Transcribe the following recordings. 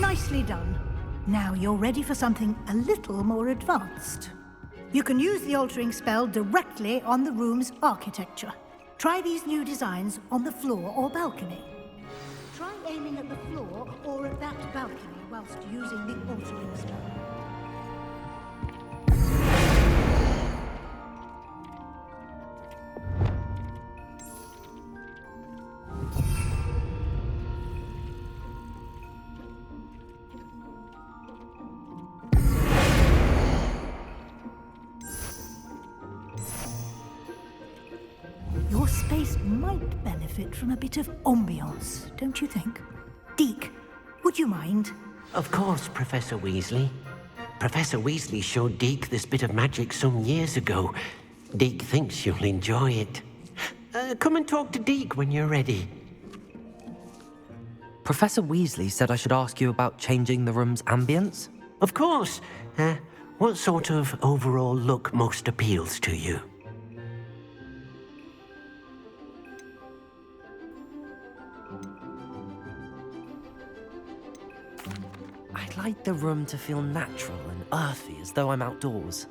Nicely done. Now you're ready for something a little more advanced. You can use the altering spell directly on the room's architecture. Try these new designs on the floor or balcony. Try aiming at the floor or at that balcony whilst using the altering spell. Your space might benefit from a bit of ambiance, don't you think? Deke, would you mind? Of course, Professor Weasley. Professor Weasley showed Deke this bit of magic some years ago. Deke thinks you'll enjoy it. Come and talk to Deke when you're ready. Professor Weasley said I should ask you about changing the room's ambience? Of course. What sort of overall look most appeals to you? I'd like the room to feel natural and earthy, as though I'm outdoors.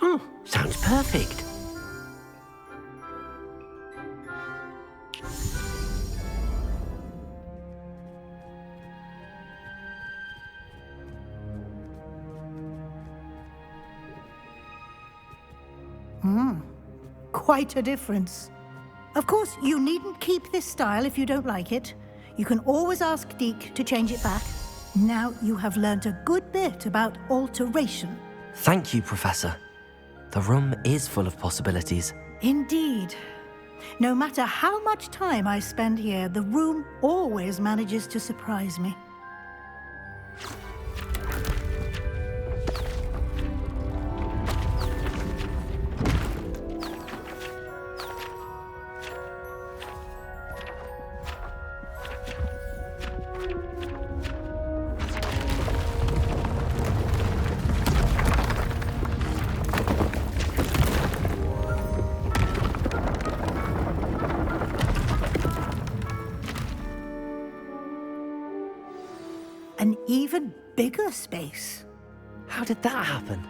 Oh, sounds perfect. Quite a difference. Of course, you needn't keep this style if you don't like it. You can always ask Deke to change it back. Now you have learnt a good bit about alteration. Thank you, Professor. The room is full of possibilities. Indeed. No matter how much time I spend here, the room always manages to surprise me. An even bigger space. How did that happen?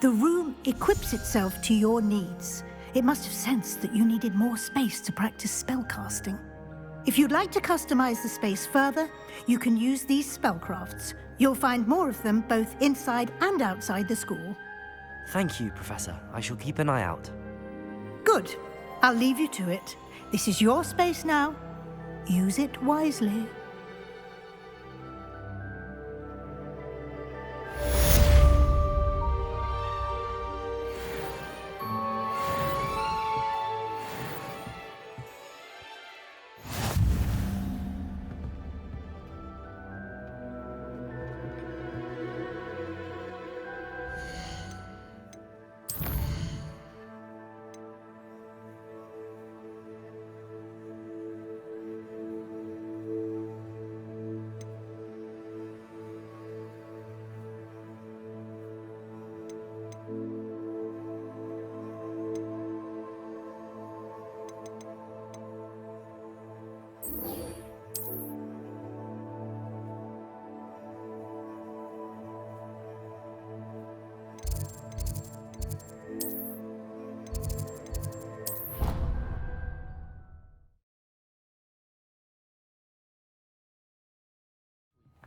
The room equips itself to your needs. It must have sensed that you needed more space to practice spellcasting. If you'd like to customize the space further, you can use these spellcrafts. You'll find more of them both inside and outside the school. Thank you, Professor. I shall keep an eye out. Good. I'll leave you to it. This is your space now. Use it wisely.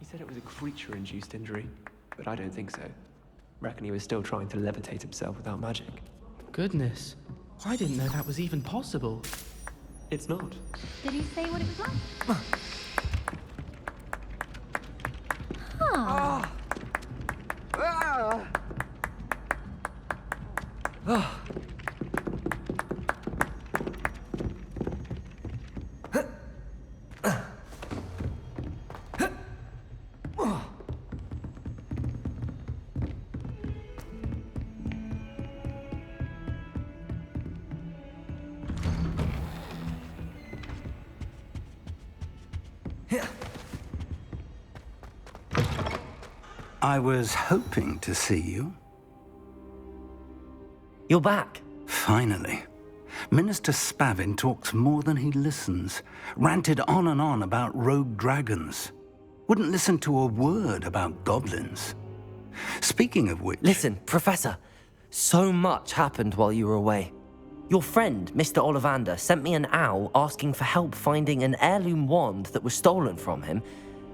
said it was a creature-induced injury, but I don't think so. Reckon he was still trying to levitate himself without magic. Goodness. I didn't know that was even possible. It's not. Did he say what it was like? Huh. I was hoping to see you. You're back. Finally. Minister Spavin talks more than he listens. Ranted on and on about rogue dragons. Wouldn't listen to a word about goblins. Speaking of which... Listen, Professor. So much happened while you were away. Your friend, Mr. Ollivander, sent me an owl asking for help finding an heirloom wand that was stolen from him.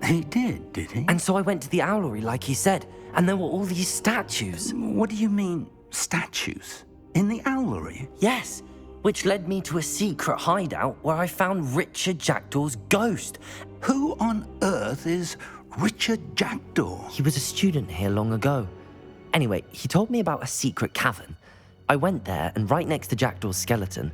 He did he? And so I went to the owlery like he said, and there were all these statues. What do you mean, statues? In the owlery? Yes, which led me to a secret hideout where I found Richard Jackdaw's ghost. Who on earth is Richard Jackdaw? He was a student here long ago. Anyway, he told me about a secret cavern. I went there, and right next to Jackdaw's skeleton,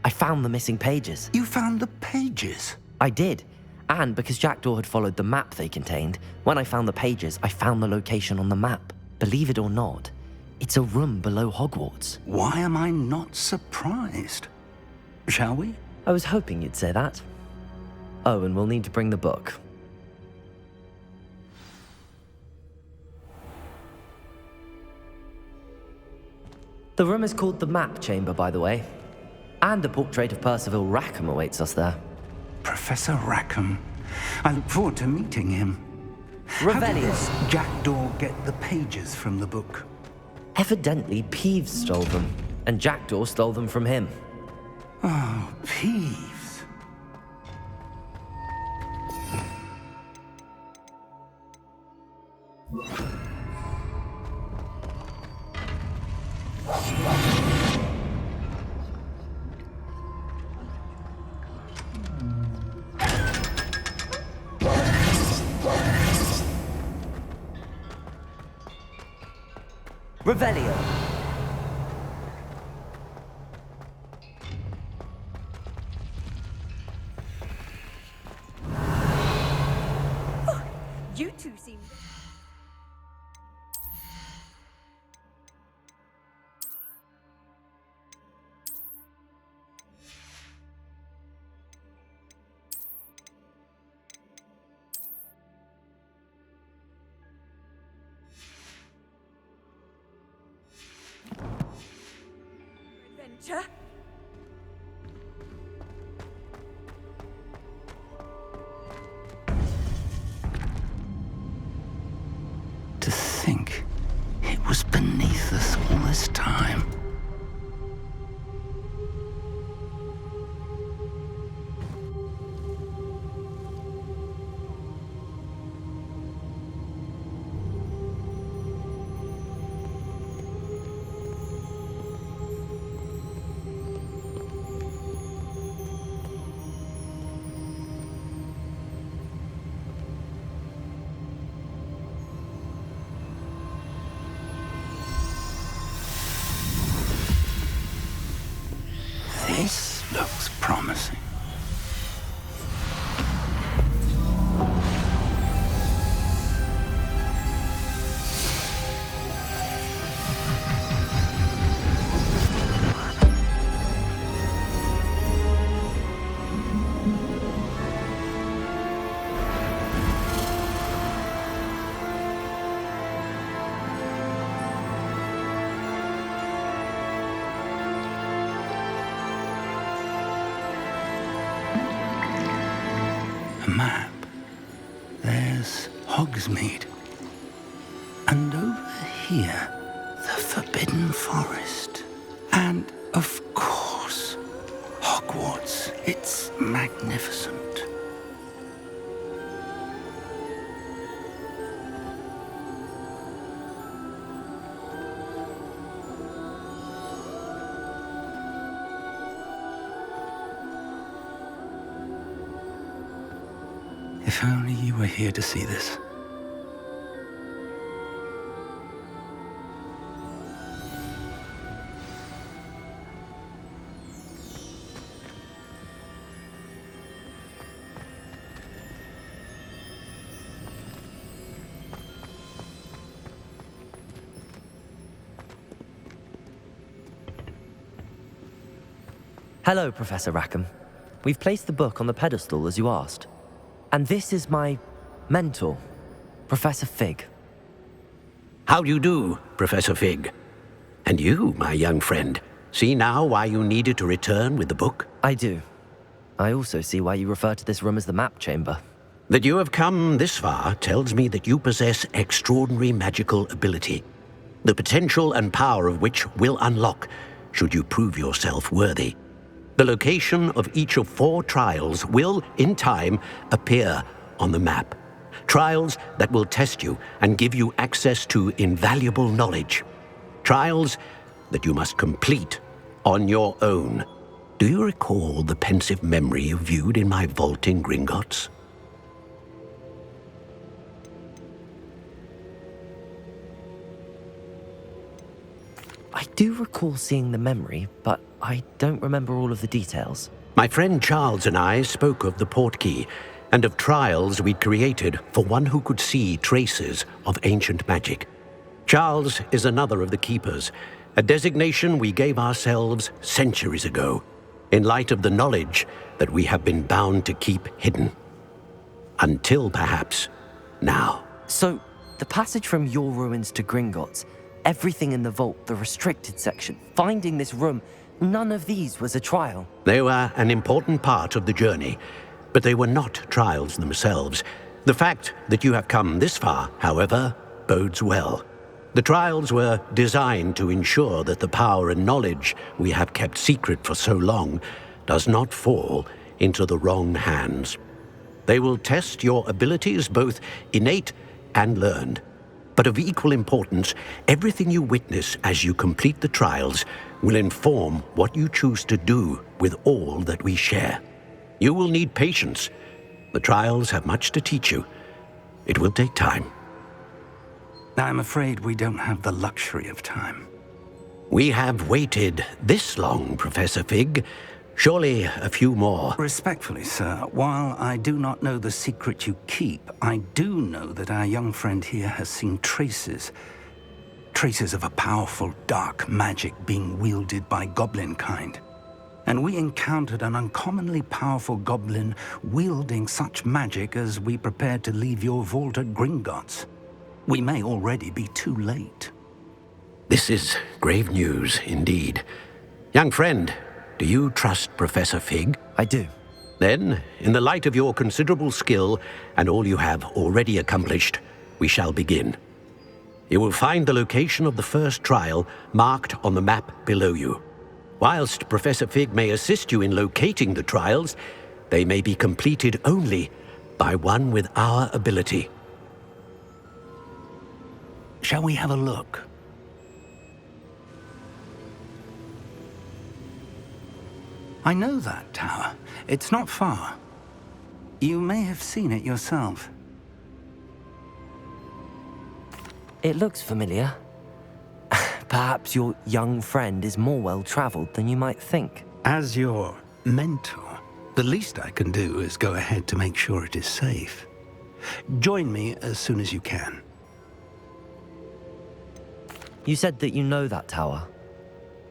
I found the missing pages. You found the pages? I did. And because Jackdaw had followed the map they contained, when I found the pages, I found the location on the map. Believe it or not, it's a room below Hogwarts. Why am I not surprised? Shall we? I was hoping you'd say that. Oh, and we'll need to bring the book. The room is called the Map Chamber, by the way. And a portrait of Percival Rackham awaits us there. Professor Rackham. I look forward to meeting him. How did Revelio. this Jackdaw get the pages from the book? Evidently, Peeves stole them, and Jackdaw stole them from him. Oh, Peeves. Revelio. You two seem... adventure. To think it was beneath us all this time. This looks promising. A map. There's Hogsmeade. And over here, the Forbidden Forest. And, of course, Hogwarts. It's magnificent. If only you were here to see this. Hello, Professor Rackham. We've placed the book on the pedestal as you asked. And this is my mentor, Professor Fig. How do you do, Professor Fig? And you, my young friend, see now why you needed to return with the book? I do. I also see why you refer to this room as the map chamber. That you have come this far tells me that you possess extraordinary magical ability, the potential and power of which will unlock should you prove yourself worthy. The location of each of 4 trials will, in time, appear on the map. Trials that will test you and give you access to invaluable knowledge. Trials that you must complete on your own. Do you recall the pensive memory you viewed in my vault in Gringotts? I do recall seeing the memory, but I don't remember all of the details. My friend Charles and I spoke of the portkey and of trials we'd created for one who could see traces of ancient magic. Charles is another of the keepers, a designation we gave ourselves centuries ago, in light of the knowledge that we have been bound to keep hidden. Until perhaps now. So, the passage from your ruins to Gringotts, everything in the vault, the restricted section, finding this room, none of these was a trial. They were an important part of the journey, but they were not trials themselves. The fact that you have come this far, however, bodes well. The trials were designed to ensure that the power and knowledge we have kept secret for so long does not fall into the wrong hands. They will test your abilities, both innate and learned. But of equal importance, everything you witness as you complete the trials will inform what you choose to do with all that we share. You will need patience. The trials have much to teach you. It will take time. I'm afraid we don't have the luxury of time. We have waited this long, Professor Fig. Surely a few more. Respectfully, sir, while I do not know the secret you keep, I do know that our young friend here has seen traces of a powerful dark magic being wielded by goblin kind. And we encountered an uncommonly powerful goblin wielding such magic as we prepared to leave your vault at Gringotts. We may already be too late. This is grave news indeed. Young friend, do you trust Professor Fig? I do. Then, in the light of your considerable skill and all you have already accomplished, we shall begin. You will find the location of the first trial marked on the map below you. Whilst Professor Fig may assist you in locating the trials, they may be completed only by one with our ability. Shall we have a look? I know that tower. It's not far. You may have seen it yourself. It looks familiar. Perhaps your young friend is more well-traveled than you might think. As your mentor, the least I can do is go ahead to make sure it is safe. Join me as soon as you can. You said that you know that tower.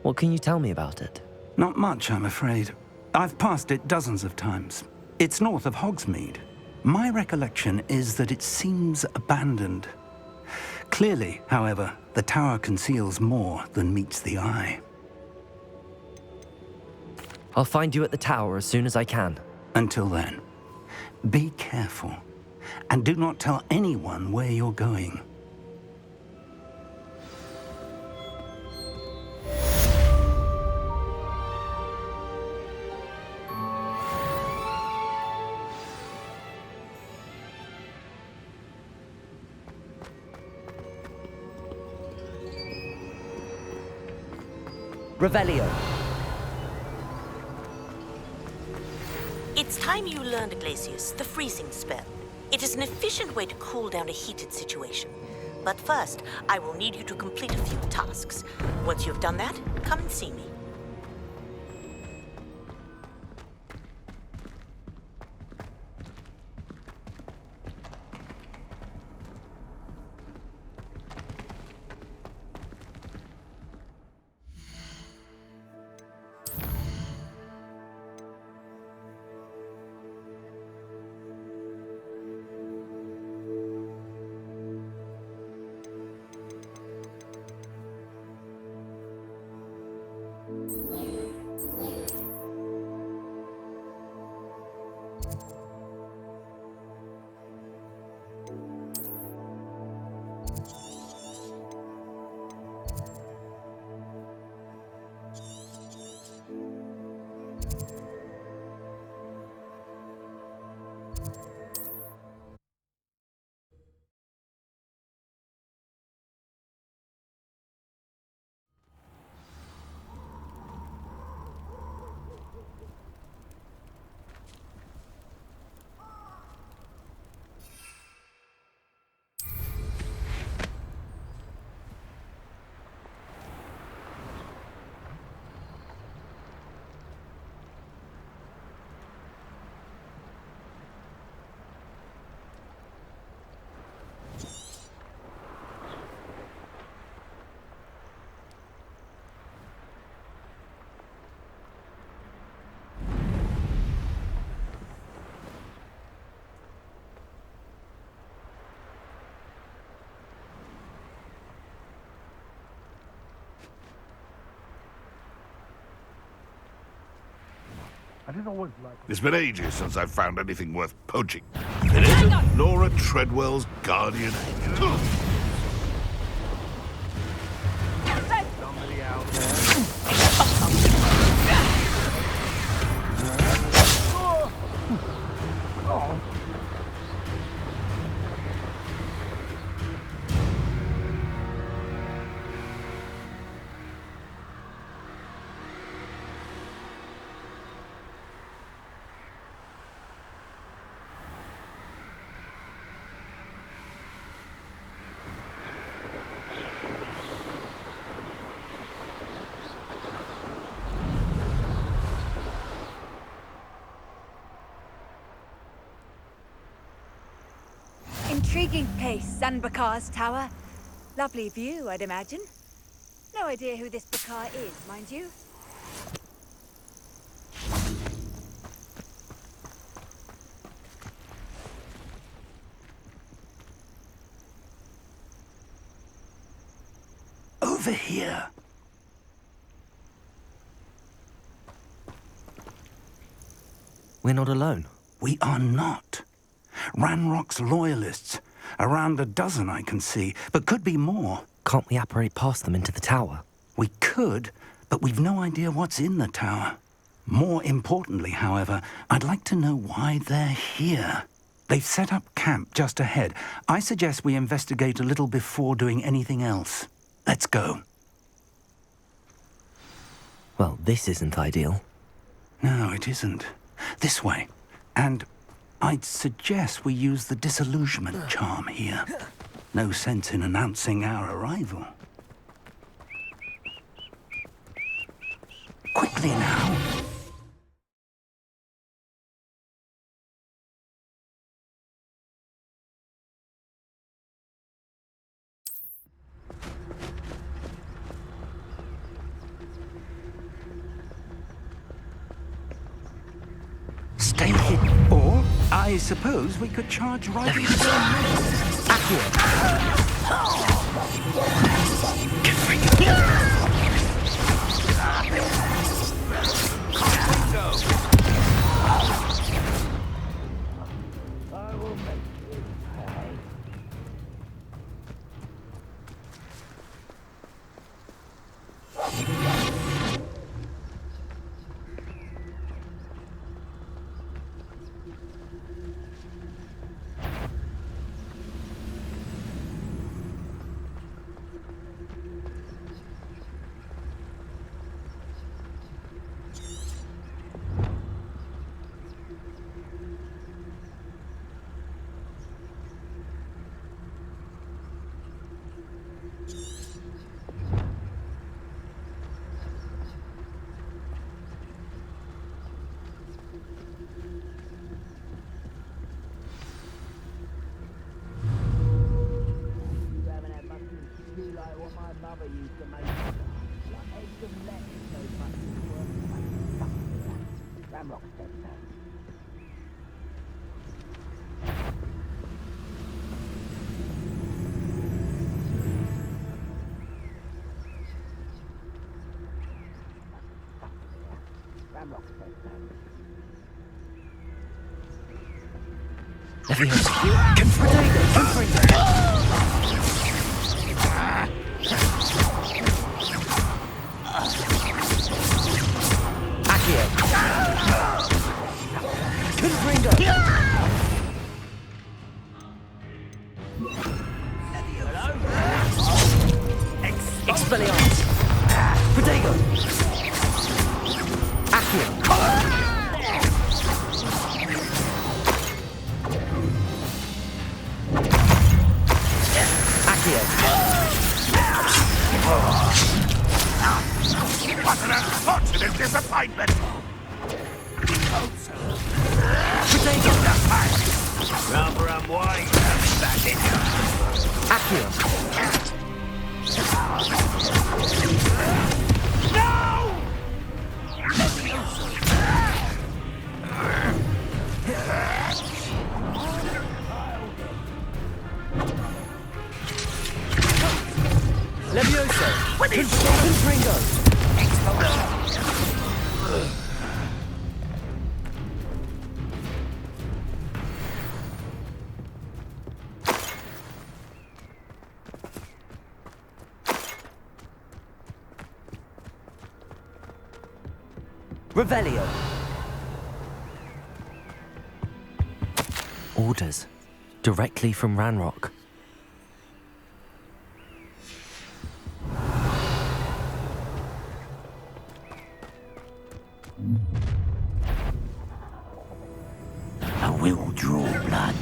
What can you tell me about it? Not much, I'm afraid. I've passed it dozens of times. It's north of Hogsmeade. My recollection is that it seems abandoned. Clearly, however, the tower conceals more than meets the eye. I'll find you at the tower as soon as I can. Until then, be careful, and do not tell anyone where you're going. Revelio. It's time you learned, Glacius, the freezing spell. It is an efficient way to cool down a heated situation. But first, I will need you to complete a few tasks. Once you've done that, come and see me. It's been ages since I've found anything worth poaching. It isn't Laura Treadwell's guardian angel. Somebody out there. Intriguing place, Zanbakar's tower. Lovely view, I'd imagine. No idea who this Bakar is, mind you. Over here. We're not alone. We are not. Ranrock's loyalists. Around a dozen I can see, but could be more. Can't we apparate past them into the tower? We could, but we've no idea what's in the tower. More importantly, however, I'd like to know why they're here. They've set up camp just ahead. I suggest we investigate a little before doing anything else. Let's go. Well, this isn't ideal. No, it isn't. This way. And I'd suggest we use the disillusionment charm here. No sense in announcing our arrival. Quickly now. Stay hidden. Or, I suppose we could charge right into their midst. What an unfortunate disappointment! Rather unwise having that in you. No! Levioso! What is Confringo! Revelio. Orders. Directly from Ranrock. I will draw blood.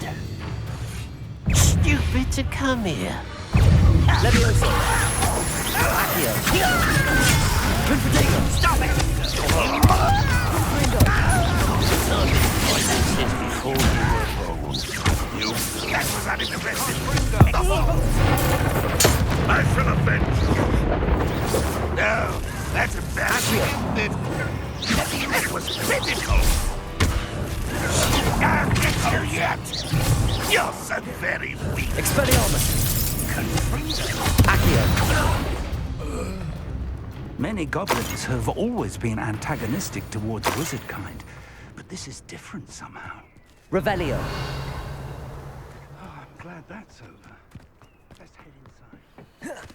Stupid to come here. Levioso. Accio. Confringo. Stop it! Since before you were born. You, that was uninteresting. I shall avenge you. No, that's embarrassing. It was pitiful. I'll get you yet. You're so very weak. Expelliarmus. Accio. Many goblins have always been antagonistic towards wizard kind, but this is different somehow. Revelio. Oh, I'm glad that's over. Let's head inside.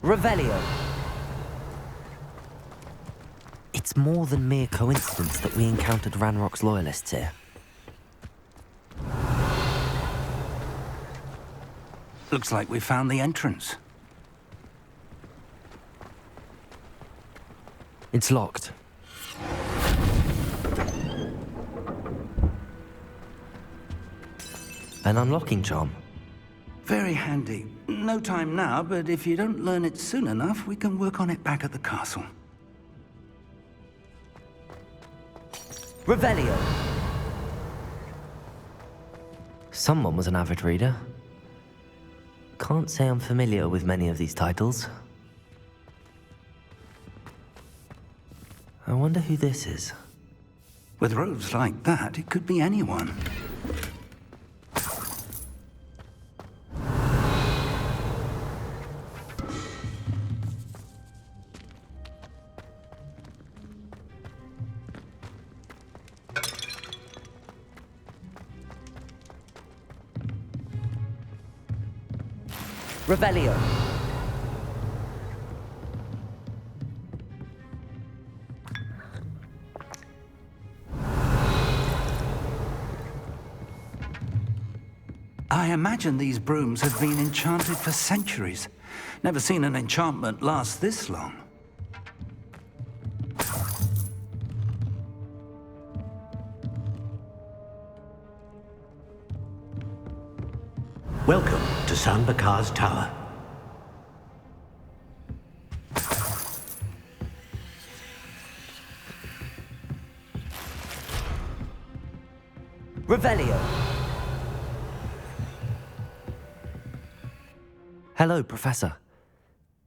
Revelio. It's more than mere coincidence that we encountered Ranrock's loyalists here. Looks like we found the entrance. It's locked. An unlocking charm. Very handy. No time now, but if you don't learn it soon enough, we can work on it back at the castle. Revelio. Someone was an avid reader. Can't say I'm familiar with many of these titles. I wonder who this is. With robes like that, it could be anyone. Revelio. I imagine these brooms have been enchanted for centuries. Never seen an enchantment last this long. Welcome to Sanbakar's Tower. Revelio. Hello, Professor.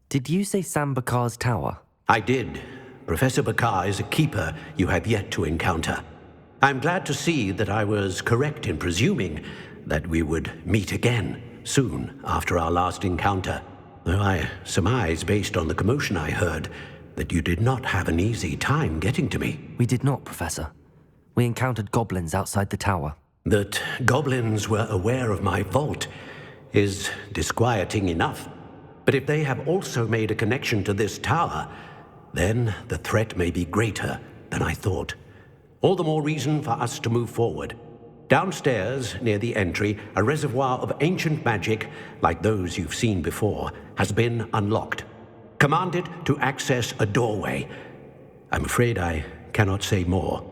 Did you say Sanbakar's Tower? I did. Professor Bakar is a keeper you have yet to encounter. I'm glad to see that I was correct in presuming that we would meet again soon after our last encounter. Though I surmise, based on the commotion I heard, that you did not have an easy time getting to me. We did not, Professor. We encountered goblins outside the tower. That goblins were aware of my vault is disquieting enough. But if they have also made a connection to this tower, then the threat may be greater than I thought. All the more reason for us to move forward. Downstairs, near the entry, a reservoir of ancient magic, like those you've seen before, has been unlocked. Commanded to access a doorway. I'm afraid I cannot say more.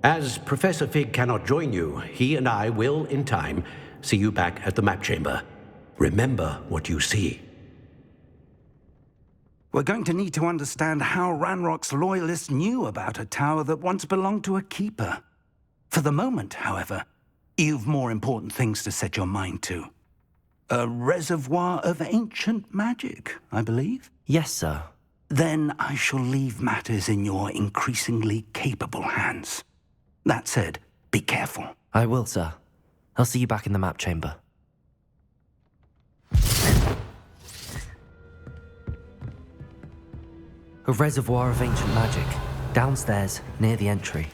As Professor Fig cannot join you, he and I will, in time, see you back at the map chamber. Remember what you see. We're going to need to understand how Ranrock's loyalists knew about a tower that once belonged to a keeper. For the moment, however, you've more important things to set your mind to. A reservoir of ancient magic, I believe? Yes, sir. Then I shall leave matters in your increasingly capable hands. That said, be careful. I will, sir. I'll see you back in the map chamber. A reservoir of ancient magic, downstairs, near the entry.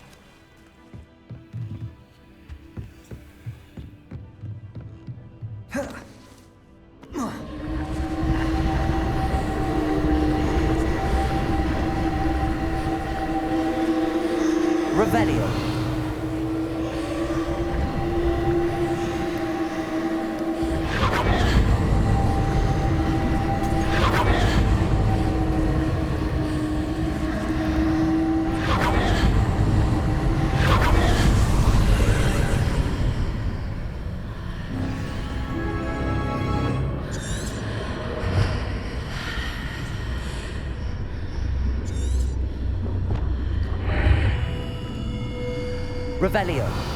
Revelio. Revelio.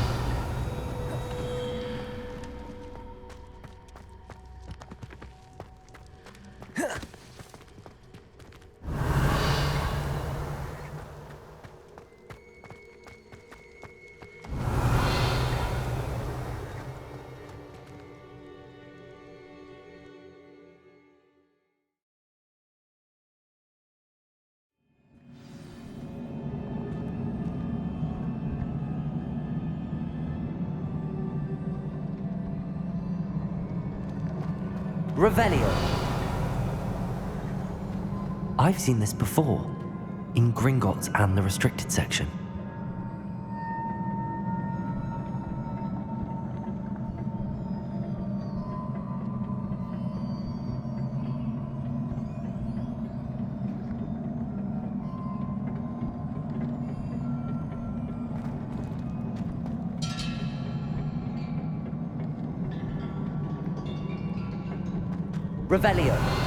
Revelio. I've seen this before, in Gringotts and the restricted section. Revelio.